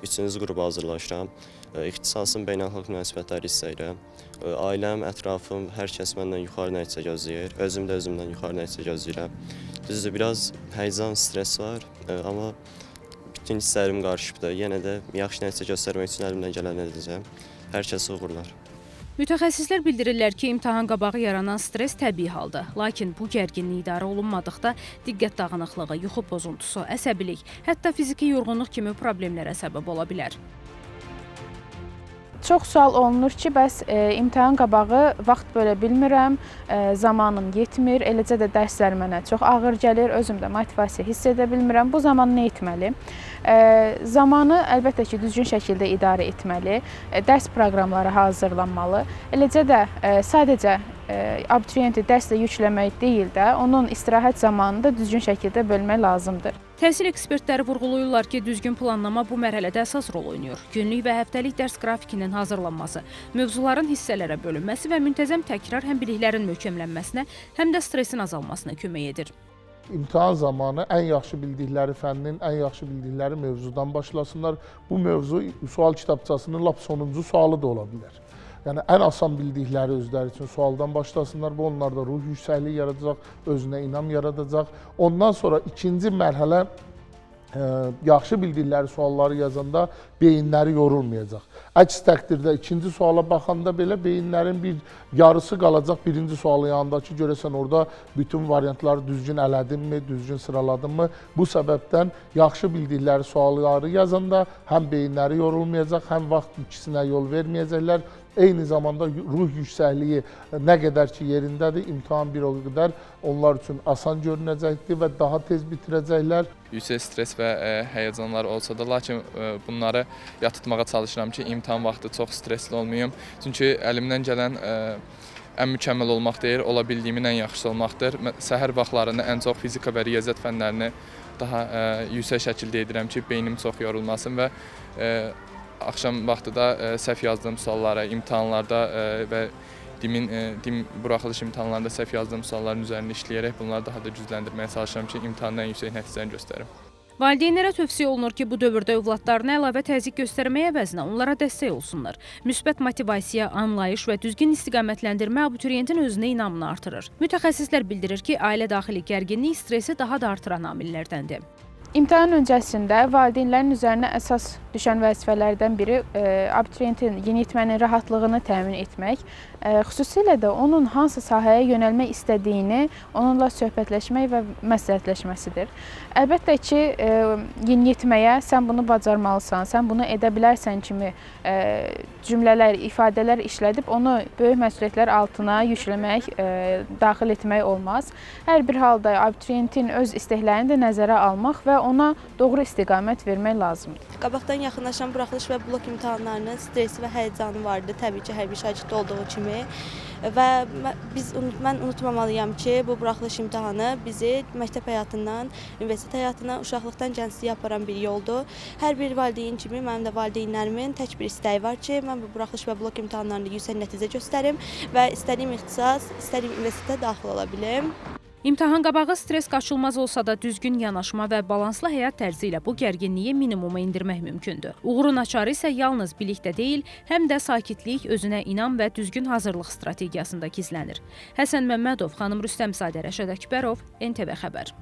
üçüncü qrupa hazırlaşıram. İxtisasım beynəlxalq münasibətlər hissəyirəm. Ailəm, ətrafım, hər kəs məndən yuxarı nəticə gözləyir. Özüm də özümdən yuxarı nəticə gözləyirəm. Düzdür, biraz həyəcan, stres var, amma bütün hisslərim qarışıbdır. Yenə də yaxşı nəticə göstərmək üçün əlimdən gələni edəcəm. Hər kəsə uğurlar. Mütəxəssislər bildirirlər ki, imtahan qabağı yaranan stres təbii haldır. Lakin bu gərginlik idarə olunmadıqda diqqət dağınıqlığı, yuxu pozuntusu, əsəbilik, hətta fiziki yorğunluq kimi problemlərə səbəb ola bilər. Çox sual olunur ki, bəs imtahan qabağı vaxt bölə bilmirəm, zamanım yetmir, eləcə də dərslər mənə çox ağır gəlir, özümdə motivasiya hiss edə bilmirəm. Bu zaman nə etməli? Zamanı əlbəttə ki, düzgün şəkildə idarə etməli, dərs proqramları hazırlanmalı. Eləcə də sadəcə abituriyenti dərslə yükləmək deyil də, onun istirahət zamanını da düzgün şəkildə bölmək lazımdır. Təhsil ekspertləri vurğulayırlar ki, düzgün planlama bu mərhələdə əsas rol oynayır. Günlük və həftəlik dərs qrafikinin hazırlanması, mövzuların hissələrə bölünməsi və müntəzəm təkrar həm biliklərin möhkəmlənməsinə, həm də stresin azalmasına kömək edir. İmtahan zamanı ən yaxşı bildikləri fənnin, ən yaxşı bildikləri mövzudan başlasınlar. Bu mövzu sual kitabçasının lap sonuncu sualı da ola bilər. Yəni, ən asan bildikləri özləri üçün sualdan başlasınlar. Bu, onlarda ruh yüksəkliyi yaradacaq, özünə inam yaradacaq. Ondan sonra ikinci mərhələ yaxşı bildikləri sualları yazanda beyinləri yorulmayacaq. Əks təqdirdə ikinci suala baxanda belə beyinlərin bir yarısı qalacaq birinci sualın yanında ki, görəsən orada bütün variantları düzgün elədinmi, düzgün sıraladınmı? Bu səbəbdən yaxşı bildikləri sualları yazanda həm beyinləri yorulmayacaq, həm vaxt ikisinə yol verməyəcəklər. Eyni zamanda ruh yüksəkliyi nə qədər ki yerindədir, imtahan bir o qədər onlar üçün asan görünəcəkdir və daha tez bitirəcəklər. Yüksək stres və həyəcanlar olsa da, lakin bunları yatırtmağa çalışıram ki, imtahan vaxtı çox stresli olmayım. Çünki əlimdən gələn ən mükəmməl olmaq deyil, ola bildiyimin ən yaxşısı olmaqdır. Səhər vaxtlarında ən çox fizika və riyaziyyat fənlərini daha yüksək şəkildə edirəm ki, beynim çox yorulmasın və axşam vaxtı da səhv yazdığım suallara, imtahanlarda və dim buraxılış imtahanlarında səhv yazdığım sualların üzərində işləyərək bunları daha da gücləndirməyə çalışıram ki, imtahanda ən yüksək nəticəni göstərim. Valideynlərə tövsiyə olunur ki, bu dövrdə övladlarına əlavə təzyiq göstərməyə əvəzinə onlara dəstək olsunlar. Müsbət motivasiya, anlayış və düzgün istiqamətləndirmə abituriyentin özünə inamını artırır. Mütəxəssislər bildirir ki, ailə daxili gərginlik stresi daha da artıran amillərdəndir. İmtahan öncəsində valideynlərin üzərinə əsas düşən vəzifələrdən biri abituriyentin yeniyetmənin rahatlığını təmin etmək, xüsusilə də onun hansı sahəyə yönəlmək istədiyini onunla söhbətləşmək və məsləhətləşməsidir. Əlbəttə ki, yeniyetməyə sən bunu bacarmalısan, sən bunu edə bilərsən kimi cümlələr, ifadələr işlədib onu böyük məsuliyyətlər altına yükləmək, daxil etmək olmaz. Hər bir halda abituriyentin öz istəklərini də nəzərə almaq və ona doğru istiqamət vermək lazımdır. Qabaqdan yaxınlaşan buraxılış və blok imtahanlarının stresi və həyəcanı vardı, təbii ki, hər bir şagirddə olduğu kimi. Və mən unutmamalıyam ki, bu buraxılış imtahanı bizi məktəb həyatından, universitet həyatına, uşaqlıqdan gəncliyə aparan bir yoldur. Hər bir valideyn kimi mənim də valideynlərimin tək bir istəyi var ki, mən bu buraxılış və blok imtahanlarında yüksək nəticə göstərim və istədiyim ixtisas, istədiyim universitetə daxil ola bilim. İmtahan qabağı stres qaçılmaz olsa da düzgün yanaşma və balanslı həyat tərzi ilə bu gərginliyi minimuma indirmək mümkündür. Uğurun açarı isə yalnız bilikdə deyil, həm də sakitlik, özünə inam və düzgün hazırlıq strategiyasında gizlənir. Həsən Məmmədov, xanım Rüstəmzadə, Rəşad Əkbərov, NTV Xəbər.